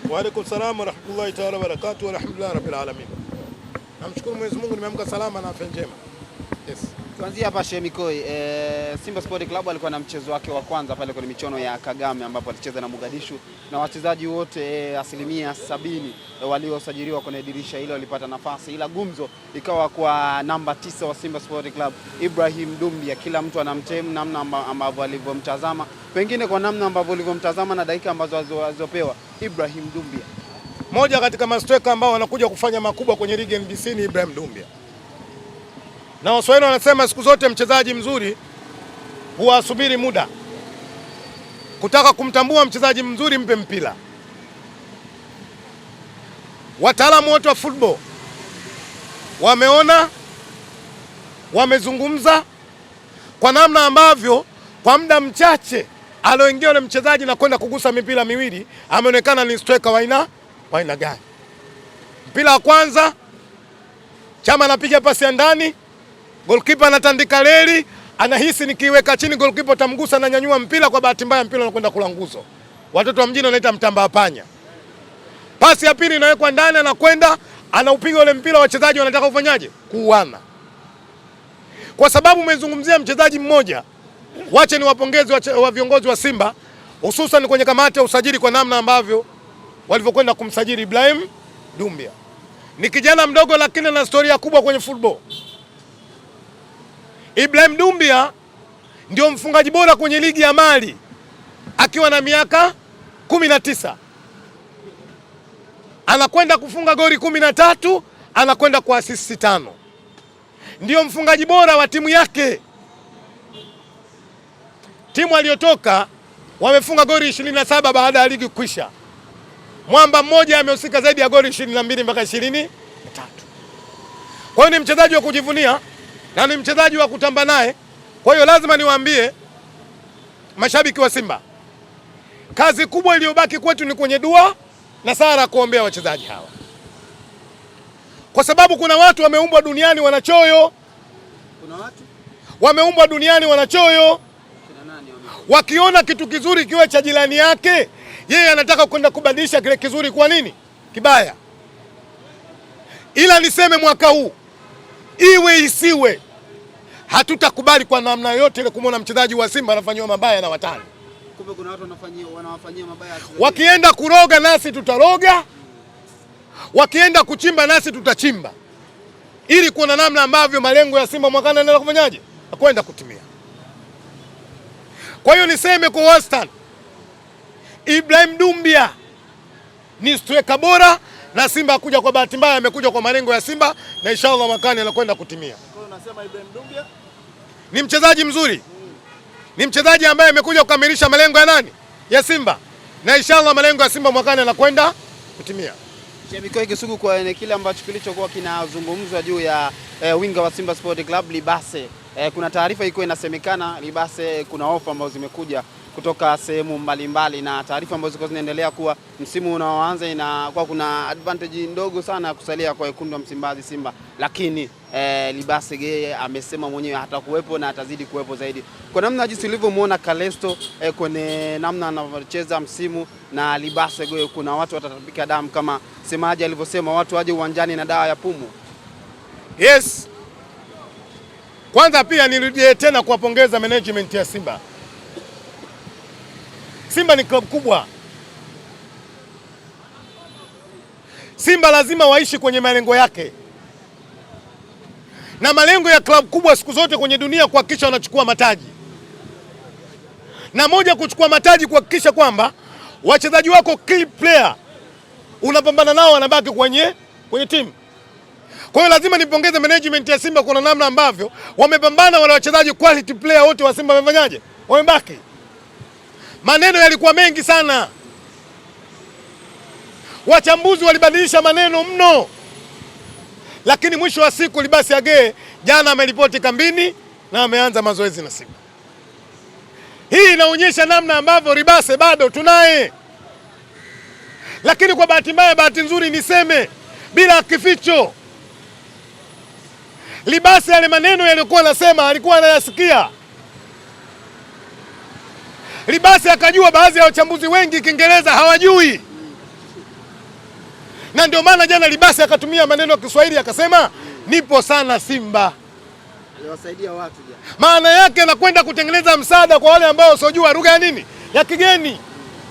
Wa alaykum salaam wa rahmatullahi ta'ala wa barakatuh. Alhamdulillah rabbil alamin. Namshukuru Mwenyezi Mungu nimeamka salama na afya njema. Yes. Tuanzie hapa Shemikoi. Simba Sport Club alikuwa na mchezo wake wa kwanza pale kwenye michuano ya Kagame ambapo alicheza na Mogadishu, na wachezaji wote asilimia 70 waliosajiliwa kwenye dirisha hilo walipata nafasi, ila gumzo ikawa kwa namba 9 wa Simba Sport Club Ibrahim Dumbia. Kila mtu anamtemu namna ambavyo alivyomtazama, pengine kwa namna ambavyo alivyomtazama na dakika ambazo alizopewa Ibrahim Dumbia. Moja katika mastreka ambao wanakuja kufanya makubwa kwenye ligi ya NBC ni Ibrahim Dumbia. Na Waswahili wanasema siku zote mchezaji mzuri huasubiri muda. Kutaka kumtambua mchezaji mzuri mpe mpira. Wataalamu wote wa football wameona, wamezungumza kwa namna ambavyo kwa muda mchache aloingia yule mchezaji na kwenda kugusa mipira miwili ameonekana ni striker wa aina gani. Mpira wa kwanza Chama anapiga pasi ya ndani, goalkeeper anatandika reli, anahisi nikiweka chini goalkeeper tamgusa na nyanyua mpira, kwa bahati mbaya mpira unakwenda kula nguzo. Watoto wa mjini wanaita mtamba panya. Pasi ya pili inawekwa ndani, anakwenda anaupiga ule mpira, wachezaji wanataka kufanyaje? Kuuana. Kwa sababu umezungumzia mchezaji mmoja, wache ni wapongezi wa viongozi wa Simba hususan kwenye kamati ya usajili kwa namna ambavyo walivyokwenda kumsajili Ibrahim Dumbia. Ni kijana mdogo lakini ana historia kubwa kwenye football. Ibrahim Dumbia ndio mfungaji bora kwenye ligi ya Mali akiwa na miaka 19. Anakwenda kufunga goli 13, anakwenda kwa assist 5. Ndio mfungaji bora wa timu yake. Timu aliyotoka wamefunga goli 27 baada ya ligi kukwisha. Mwamba mmoja amehusika zaidi ya goli 22 mpaka 23. Kwa hiyo ni mchezaji wa kujivunia na ni mchezaji wa kutamba naye. Kwa hiyo lazima niwaambie mashabiki wa Simba, kazi kubwa iliyobaki kwetu ni kwenye dua na sala kuombea wachezaji hawa. Kwa sababu kuna watu wameumbwa duniani wanachoyo. Kuna watu wameumbwa duniani wanachoyo. Wakiona kitu kizuri kiwe cha jirani yake, yeye anataka kwenda kubadilisha kile kizuri kwa nini? Kibaya. Ila niseme mwaka huu, iwe isiwe, hatutakubali kwa namna yote ile kumuona mchezaji wa Simba anafanywa mabaya na watani. Kumbe kuna watu wanawafanyia mabaya. Wakienda kuroga nasi tutaroga. Wakienda kuchimba nasi tutachimba. Ili kuona namna ambavyo malengo ya Simba mwakani yanaenda kufanyaje? Kwenda kutimia. Kwa hiyo niseme kwa wastani, Ibrahim Dumbia ni striker bora na Simba hakuja kwa bahati mbaya, amekuja kwa malengo ya Simba na inshallah mwakani anakwenda kutimia. Kwa hiyo nasema Ibrahim Dumbia ni mchezaji mzuri. Ni mchezaji ambaye amekuja kukamilisha malengo ya nani? Ya Simba. Na inshallah malengo ya Simba mwakani anakwenda kutimia. Shemikoi Kisugu, kwa kile ambacho kilichokuwa kinazungumzwa juu ya winga wa Simba Sport Club Libase. Kuna taarifa ilikuwa inasemekana Libase kuna ofa ambazo zimekuja kutoka sehemu mbalimbali, na taarifa ambazo ziko zinaendelea kuwa msimu unaoanza inakuwa kuna advantage ndogo sana ya kusalia kwa wekundu wa Msimbazi Simba, lakini Libase yeye amesema mwenyewe hatakuwepo na atazidi kuwepo zaidi. Kwa namna jinsi ulivyomuona Kalesto kwenye namna anavyocheza msimu na Libase yeye, kuna watu watatapika damu kama semaji alivyosema, watu waje uwanjani na dawa ya pumu. Yes. Kwanza pia nirudie tena kuwapongeza management ya Simba. Simba ni club kubwa. Simba lazima waishi kwenye malengo yake. Na malengo ya club kubwa siku zote kwenye dunia kuhakikisha wanachukua mataji. Na moja kuchukua mataji kuhakikisha kwamba wachezaji wako key player unapambana nao wanabaki kwenye timu. Kwa hiyo lazima nipongeze management ya Simba kwa namna ambavyo wamepambana, wale wachezaji quality player wote wa Simba wamefanyaje? Wamebaki. Maneno yalikuwa mengi sana. Wachambuzi walibadilisha maneno mno. Lakini mwisho wa siku Libase Agee jana ameripoti kambini na ameanza mazoezi na Simba. Hii inaonyesha namna ambavyo Libase bado tunaye. Lakini kwa bahati mbaya, bahati nzuri niseme bila kificho, Libase yale maneno yalikuwa anasema alikuwa anayasikia. Libase akajua baadhi ya wachambuzi wengi Kiingereza hawajui. Na ndio maana jana Libase akatumia maneno ya Kiswahili akasema nipo sana Simba. Aliwasaidia watu jana. Maana yake anakwenda kutengeneza msaada kwa wale ambao wasiojua lugha ya nini? Ya kigeni.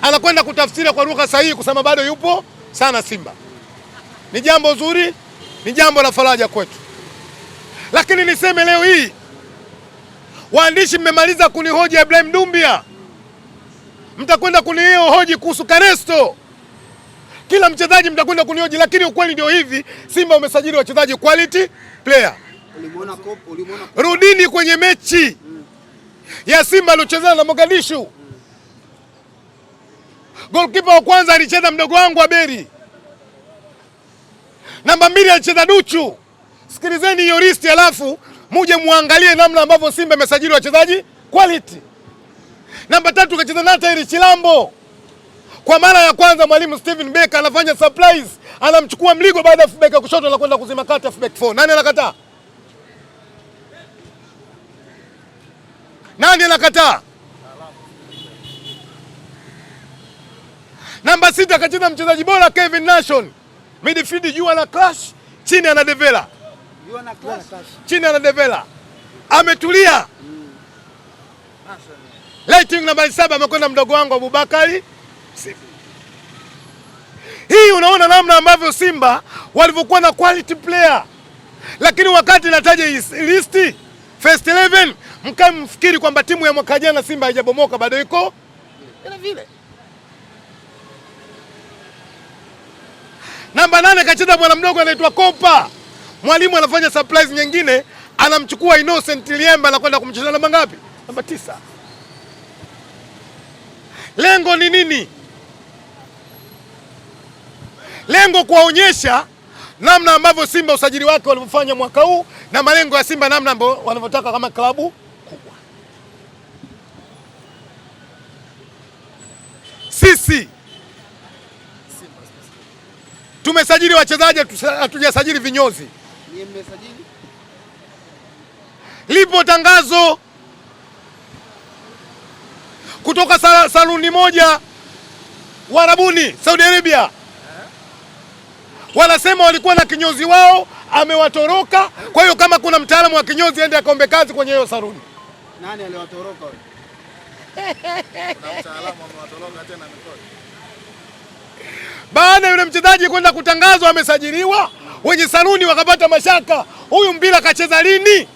Anakwenda kutafsiri kwa lugha sahihi kusema bado yupo sana Simba. Ni jambo zuri, ni jambo la faraja kwetu. Lakini niseme leo hii waandishi mmemaliza kunihoji Ibrahim Dumbia. Mtakwenda kunihoji kuhusu Karesto. Kila mchezaji mtakwenda kunihoji, lakini ukweli ndio hivi, Simba umesajili wachezaji quality player. Ulimuona Rudini kwenye mechi ya Simba aliocheza na Mogadishu. Goalkeeper wa kwanza alicheza mdogo wangu Aberi. Namba 2 alicheza Duchu. Sikilizeni hiyo list alafu muje muangalie namna ambavyo Simba imesajili wachezaji quality. Namba 3 kacheza Natairi Chilambo. Kwa mara ya kwanza mwalimu Steven Becker anafanya surprise, anamchukua Mligo baada ya fullback kushoto anakwenda kuzima kati ya fullback 4. Nani anakataa? Nani anakataa? Namba 6 akacheza mchezaji bora Kevin Nation. Midfield juu ana clash, chini ana Devela. Chini ana Devela. Ametulia. Lighting namba 7 amekwenda mdogo wangu Abubakari. Hii unaona namna ambavyo Simba walivyokuwa na quality player. Lakini wakati nataja listi first 11 mkamfikiri kwamba timu ya mwaka jana Simba haijabomoka, bado iko vile. Namba 8 kacheza bwana mdogo anaitwa Kopa. Mwalimu anafanya surprise nyingine, anamchukua Innocent Liemba na kwenda kumchezea namba ngapi? Namba 9. Lengo ni nini? Lengo kuwaonyesha namna ambavyo Simba usajili wake walivyofanya mwaka huu na malengo ya Simba namna ambavyo wanavyotaka kama klabu kubwa. Sisi tumesajili wachezaji, hatujasajili vinyozi. Ni mmesajili? Lipo tangazo kutoka saluni moja Warabuni, Saudi Arabia. Wanasema walikuwa na kinyozi wao amewatoroka. Kwa hiyo kama kuna mtaalamu wa kinyozi aende akaombe kazi kwenye hiyo saluni. Nani aliwatoroka wao? Kuna mtaalamu amewatoroka tena mikono. Baada yule mchezaji kwenda kutangazwa amesajiliwa, wenye saluni wakapata mashaka. Huyu mpira kacheza lini?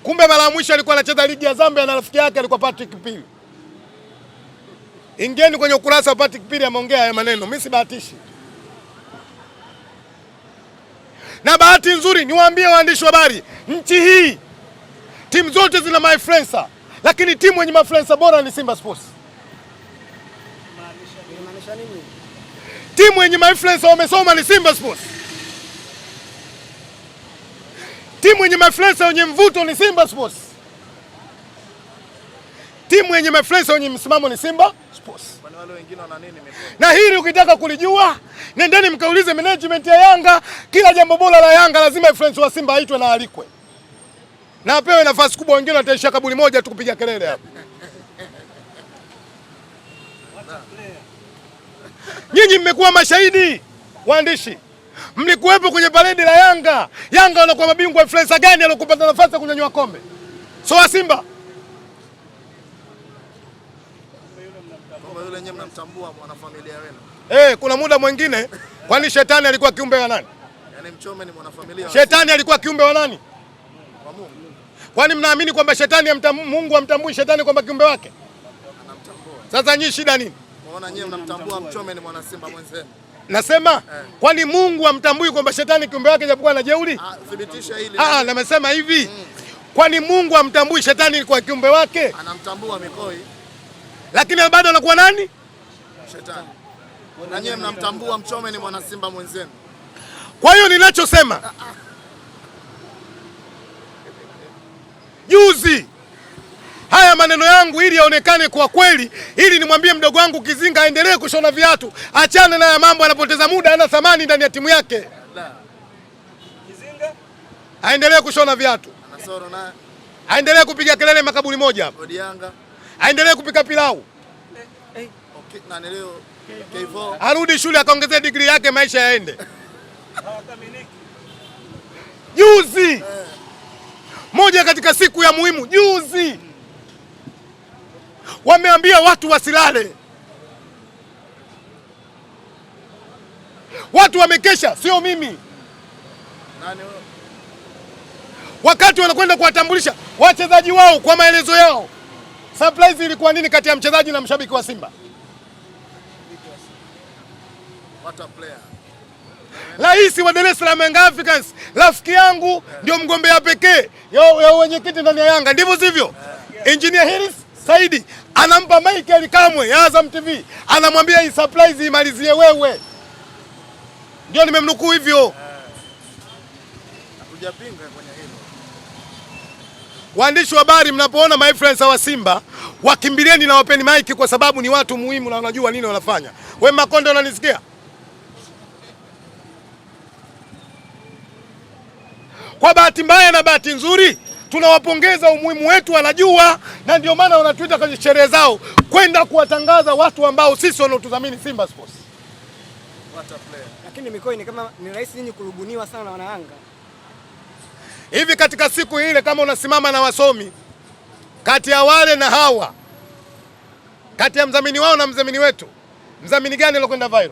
Kumbe mara ya mwisho alikuwa anacheza ligi ya Zambia na rafiki yake alikuwa Patrick Pili. Ingeni kwenye ukurasa wa Patrick Pili ameongea haya maneno, mimi sibahatishi. Na bahati nzuri niwaambie waandishi wa habari, nchi hii timu zote zina maifluencer, lakini timu yenye maifluencer bora ni Simba Sports. Timu yenye maifluencer wamesoma ni Simba Sports. Timu yenye maifluencer wenye mvuto ni Simba Sports. Timu yenye maifluencer wenye msimamo ni Simba Sports. Wale wengine wana nini mikono? Na hili ukitaka kulijua, nendeni mkaulize management ya Yanga. Kila jambo bora la Yanga lazima influencer wa Simba aitwe na alikwe. Na apewe nafasi kubwa, wengine wataisha kaburi moja tu kupiga kelele hapo. Nyinyi mmekuwa mashahidi, waandishi. Mlikuwepo kwenye paredi la Yanga. Yanga wanakuwa mabingwa, influencer gani aliyokupata nafasi ya kunyanyua kombe? So wa Simba. Kwa yule nyenye mnamtambua mwanafamilia wenu. Kuna muda mwingine kwani shetani alikuwa kiumbe wa nani? Yaani Mchome ni mwanafamilia. Shetani alikuwa kiumbe wa nani? Wa Mungu. Kwani mnaamini kwamba shetani Mungu amtambui shetani kwamba kiumbe wake? Anamtambua. Sasa nyinyi shida nini? Unaona nyewe mnamtambua Mchome ni mwana Simba mwenzenu. Nasema kwani Mungu amtambui kwamba shetani kiumbe wake japokuwa na jeuri? Thibitisha hili. Nimesema hivi. Kwani Mungu amtambui shetani kwa kiumbe wake? Anamtambua Mikoi. Lakini bado anakuwa nani? Shetani. Na nyewe mnamtambua Mchome ni mwana Simba mwenzenu. Kwa hiyo ninachosema juzi, haya maneno yangu ili yaonekane kwa kweli, ili nimwambie mdogo wangu Kizinga aendelee kushona viatu, achane na ya mambo, anapoteza muda, hana thamani ndani ya timu yake. Kizinga aendelee kushona viatu, Anasoro naye aendelee kupiga kelele makaburi moja hapa, Odianga aendelee kupika pilau. leo Kevo arudi shule akaongezea degree yake, maisha yaende. Juzi moja katika siku ya muhimu juzi wameambia watu wasilale, watu wamekesha, sio mimi. Nani? Wakati wanakwenda kuwatambulisha wachezaji wao kwa maelezo yao. Surprise ilikuwa nini kati ya mchezaji na mshabiki wa Simba? What a player. Rais wa Dar es Salaam Young Africans, rafiki yangu, ndio mgombea pekee ya wenyekiti ndani ya Yanga, ndivyo sivyo? Engineer Harris Saidi anampa Michael Kamwe ya Azam TV, anamwambia hii surprise imalizie wewe. Ndio nimemnukuu hivyo. Hatujapinga kwenye hilo. Waandishi wa habari, mnapoona my friends wa Simba, wakimbilieni na wapeni mic kwa sababu ni watu muhimu na wanajua nini wanafanya. Wewe Makonde, unanisikia? Kwa bahati mbaya na bahati nzuri tunawapongeza, umuhimu wetu wanajua, na ndio maana wanatuita kwenye sherehe zao kwenda kuwatangaza watu ambao sisi wanaotudhamini Simba Sports. What a player. Lakini Mikoi ni kama ni rahisi nyinyi kurubuniwa sana na Wanayanga. Hivi katika siku ile kama unasimama na wasomi kati ya wale na hawa, kati ya mdhamini wao na mdhamini wetu, mdhamini gani alokwenda viral?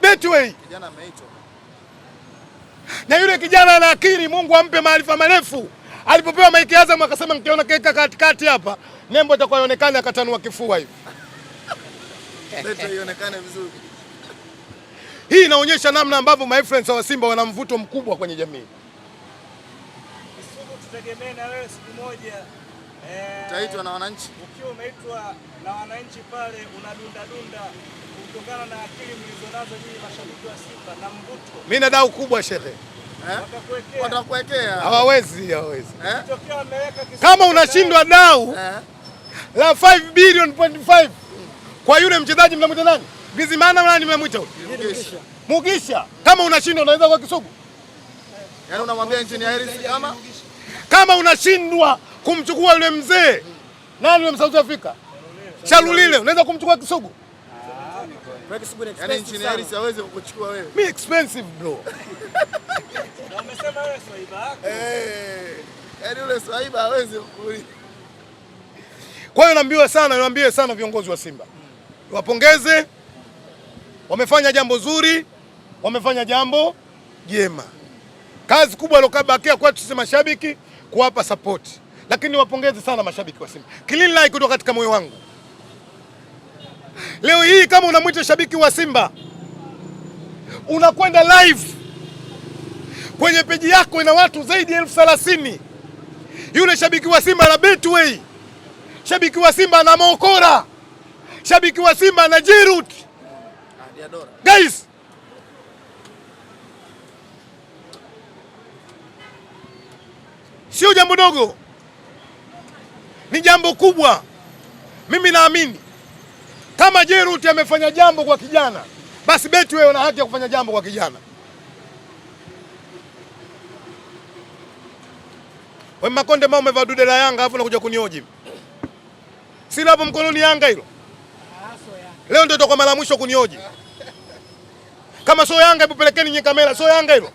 Betway. Kijana ameitwa. Na yule kijana ana akili, Mungu ampe maarifa marefu. Alipopewa maiki ya Azam akasema nikiona keka katikati hapa, nembo itakuwa ionekane, akatanua kifua hivi. Leta ionekane vizuri. Hii inaonyesha namna ambavyo my friends wa Simba wana mvuto mkubwa kwenye jamii. Kisugu tutegemee na wewe siku moja. Utaitwa na wananchi. Ukiwa umeitwa na wananchi pale unadunda dunda kutokana na akili mlizonazo nyinyi mashabiki wa Simba na mvuto. Mimi na dau kubwa shehe. Watakuwekea. Hawawezi. Kama unashindwa dau la 5 billion point 5 kwa yule mchezaji mnamwita nani? Bizimana nani mnamwita huyo? Mugisha. Kama unashindwa unaweza kwa Kisugu? Yaani unamwambia Engineer Harris kama unashindwa kumchukua yule mzee nani yule South Africa? Shalulile, unaweza kumchukua Kisugu? Yaani Engineer Harris hawezi kukuchukua wewe. Me expensive bro. Wamesema wewe swaiba yako. Yaani yule swaiba hawezi kukuli. Kwa hiyo niambie sana viongozi wa Simba. Wapongeze. Wamefanya jambo zuri, wamefanya jambo jema. Kazi kubwa iliyobakia kwetu sisi mashabiki kuwapa support. Lakini wapongeze sana mashabiki wa Simba. Clean line kutoka katika moyo wangu. Leo hii kama unamwita shabiki wa Simba, unakwenda live kwenye peji yako ina watu zaidi ya 30,000. Yule shabiki wa Simba na Betway. Shabiki wa Simba na Mokora. Shabiki wa Simba na Jerut. Guys, sio jambo dogo, ni jambo kubwa. Mimi naamini kama Jerut amefanya jambo kwa kijana, basi Betway una haki ya kufanya jambo kwa kijana. Wewe Makonde mbao umevaa dude la Yanga alafu unakuja kunioji. Si hapo mkononi Yanga hilo. Leo ndio toka mara mwisho kunioji. Kama sio Yanga hebu pelekeni nye kamera, sio Yanga hilo.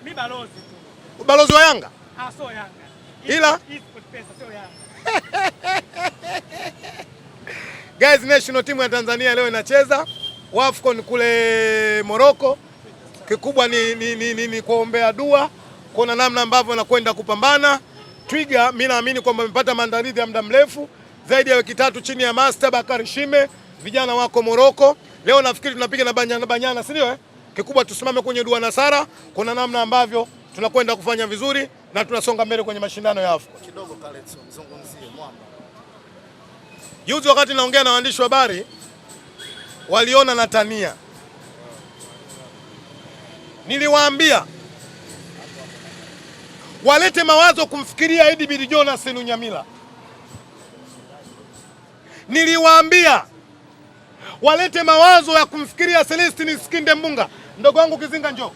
Mimi balozi tu. Balozi wa Yanga? Sio Yanga. Ila pesa sio Yanga. Guys, national team ya Tanzania leo inacheza AFCON kule Morocco. Kikubwa ni kuombea dua, kuona namna ambavyo wanakwenda kupambana. Twiga mimi naamini kwamba wamepata maandalizi ya muda mrefu zaidi ya wiki 3 chini ya Master Bakari Shime, vijana wako Morocco. Leo nafikiri tunapiga na banyana, si ndio? Kikubwa tusimame kwenye dua na sara, kuna namna ambavyo tunakwenda kufanya vizuri na tunasonga mbele kwenye mashindano ya AFCON. Kidogo Kaletso, mzungumzie mwamba. Juzi wakati naongea na waandishi wa habari waliona natania. Niliwaambia walete mawazo kumfikiria Eddie Billy Jonas Lunyamila. Niliwaambia walete mawazo ya kumfikiria Celestine Skinde Mbunga. Ndogo wangu Kizinga njoo.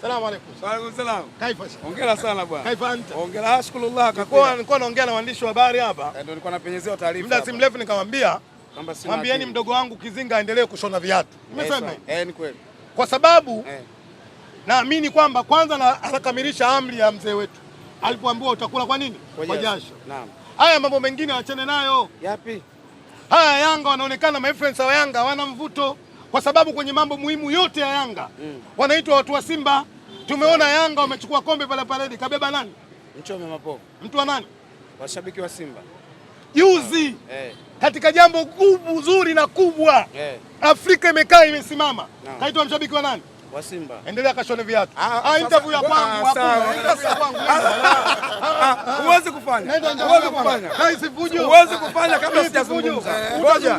Salamu alaykum. Wa alaykum salaam. Kaifa? Hongera sana bwana. Kaifa anta? Hongera, ashkurullah. Nilikuwa naongea na waandishi wa habari hapa. Ndio nilikuwa napenyezea taarifa. Muda si mrefu nikamwambia kwamba mwambieni mdogo wangu Kizinga aendelee kushona viatu. Nimesema ni kweli. Kwa sababu naamini kwamba kwanza anakamilisha amri ya mzee wetu alipoambiwa utakula kwa nini? Kwa jasho. Naam. Haya mambo mengine waachane nayo. Yapi? Haya Yanga wanaonekana ma-influencer wa Yanga wana mvuto kwa sababu kwenye mambo muhimu yote ya Yanga wanaitwa watu wa Simba. Tumeona Yanga wamechukua kombe pale pale, kabeba nani? Mchome Mapovu. Mtu wa nani? Washabiki wa Simba. Juzi katika jambo kubwa zuri na kubwa Afrika imekaa imesimama. Kaitwa mshabiki wa nani? Wa Simba. Endelea kashone viatu. Interview ya kwangu hapo. Interview ya kwangu. Huwezi kufanya. Huwezi kufanya. Kaisi fujo. Huwezi kufanya kabla sijazungumza. Ngoja.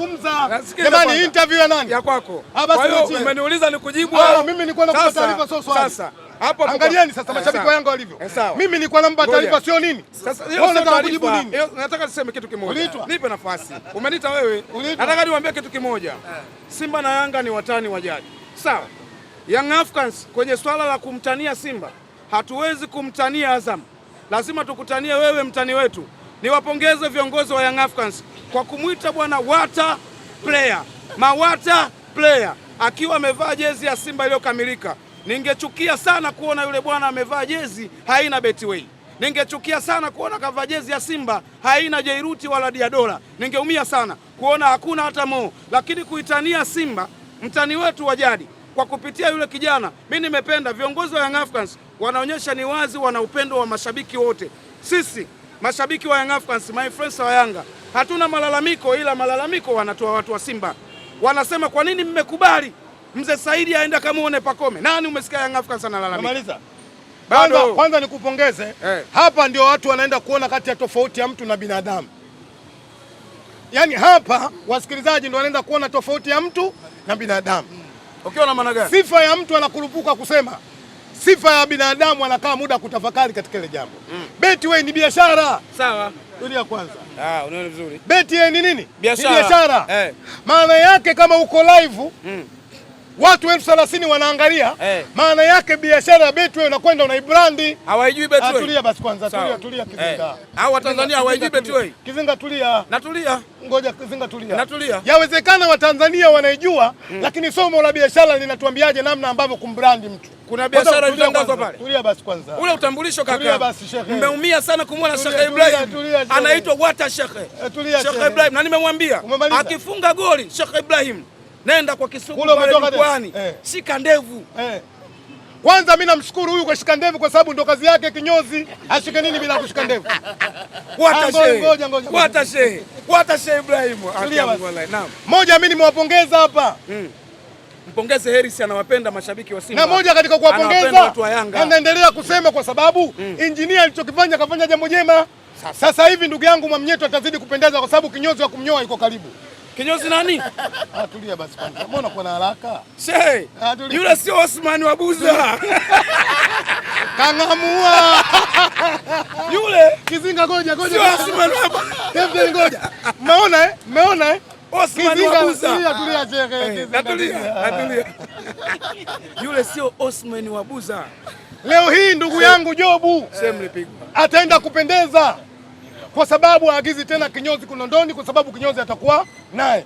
Jamani, interview ya nani? Ya kwako. Kwa hiyo umeniuliza nikujibu. Mimi nilikuwa nakupa taarifa sio swali. Sasa hapo angalieni sasa mashabiki wa Yanga walivyo. Mimi nilikuwa nampa taarifa sio nini? Sasa wewe unataka kujibu nini? Nataka niseme kitu kimoja. Nipe nafasi. Umeniita wewe. Nataka niwaambie kitu kimoja. Simba na Yanga ni watani wa jadi. Sawa. Young Africans kwenye swala la kumtania Simba hatuwezi kumtania Azam, lazima tukutanie wewe mtani wetu. Niwapongeze viongozi wa Young Africans kwa kumwita bwana Wata player, Mawata player akiwa amevaa jezi ya Simba iliyokamilika. Ningechukia sana kuona yule bwana amevaa jezi haina Betway. Ningechukia sana kuona kavaa jezi ya Simba haina Jairuti wala Diadola. Ningeumia sana kuona hakuna hata Mo, lakini kuitania Simba mtani wetu wa jadi kwa kupitia yule kijana, mimi nimependa viongozi wa Young Africans wanaonyesha ni wazi wana upendo wa mashabiki wote. Sisi mashabiki wa Young Africans, my friends wa Yanga, hatuna malalamiko, ila malalamiko wanatoa watu wa Simba. Wanasema kwa nini mmekubali Mzee Saidi aenda kamuone Pakome? Nani umesikia Young Africans analalamika? Namaliza. Bado kwanza nikupongeze. Hapa ndio watu wanaenda kuona kati ya tofauti ya mtu na binadamu. Yaani hapa wasikilizaji ndio wanaenda kuona tofauti ya mtu na binadamu. Ukiwa na maana gani? Sifa ya mtu anakurupuka kusema. Sifa ya binadamu anakaa muda kutafakari katika ile jambo. Betway ni biashara. Sawa. Dunia kwanza. Unaona vizuri. Betway ni nini? Biashara. Ni biashara. Maana yake kama uko live watu 30,000 wanaangalia. Maana yake biashara ya Betway unakwenda unaibrandi. Hawaijui Betway. Tulia basi kwanza, tulia Kizinga. Hao Watanzania hawaijui Betway. Kizinga tulia. Natulia. Ngoja Kizinga tulia. Natulia. Yawezekana Watanzania wanaijua lakini somo la biashara linatuambiaje namna ambavyo kumbrandi mtu. Kuna biashara ilitangazwa pale. Tulia basi kwanza. Ule utambulisho kaka. Tulia basi Sheikh. Mmeumia sana kumwona Sheikh Ibrahim. Anaitwa Wata Sheikh. Sheikh Ibrahim na nimemwambia akifunga goli Sheikh Ibrahim nenda kwa Kisugu pale jukwani. Shika ndevu. Kwanza mimi namshukuru huyu kwa shika ndevu kwa sababu ndo kazi yake kinyozi. Ashike nini bila kushika ndevu? Wata Sheikh Ibrahim. Naam. Moja mimi nimewapongeza hapa. Mpongeze Harris, anawapenda mashabiki wa Simba. Na moja katika kuwapongeza anaendelea kusema kwa sababu engineer alichokifanya kafanya jambo jema. Sasa hivi ndugu yangu Mwamnyeto atazidi kupendeza kwa sababu kinyozi wa kumnyoa yuko karibu. Kinyozi nani? Tulia basi kwanza. Mbona kuna haraka? Sheikh, yule sio Osman Wabuza. Kangamua. Yule Kizinga ngoja. Sio Osman Wabuza. Ngoja. Umeona? Osman Wabuza. Tulia Sheikh. Natulia. Yule sio Osman Wabuza. Leo hii ndugu yangu Jobu ataenda kupendeza kwa sababu haagizi tena kinyozi Kinondoni kwa sababu kinyozi atakuwa naye.